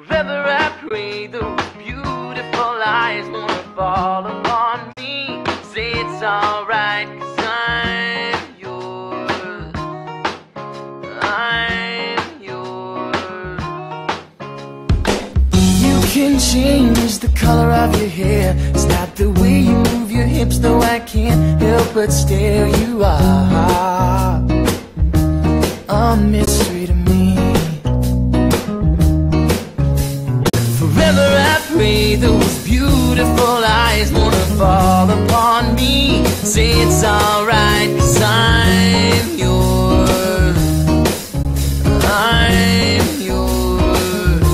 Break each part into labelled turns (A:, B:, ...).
A: Forever I pray those beautiful eyes wanna fall upon me. Say it's alright, 'cause I'm yours. I'm yours. You can change the color of your hair. It's not the way you move your hips, though I can't help but stare. You are a mystery to me. Forever I pray those beautiful eyes wanna fall upon me. Say it's alright, 'cause I'm yours. I'm yours.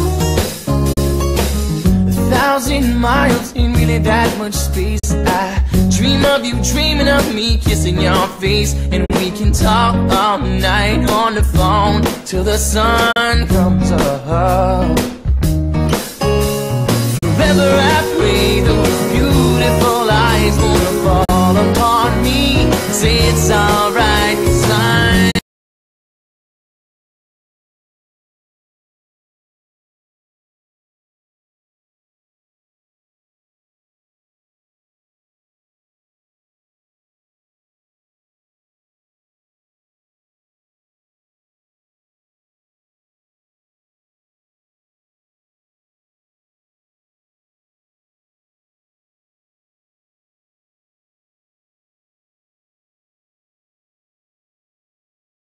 A: 1,000 miles ain't really that much space. I dream of you, dreaming of me, kissing your face. And we can talk all night on the phone till the sun comes up. Forever I pray those beautiful eyes wanna fall upon me. Say it's all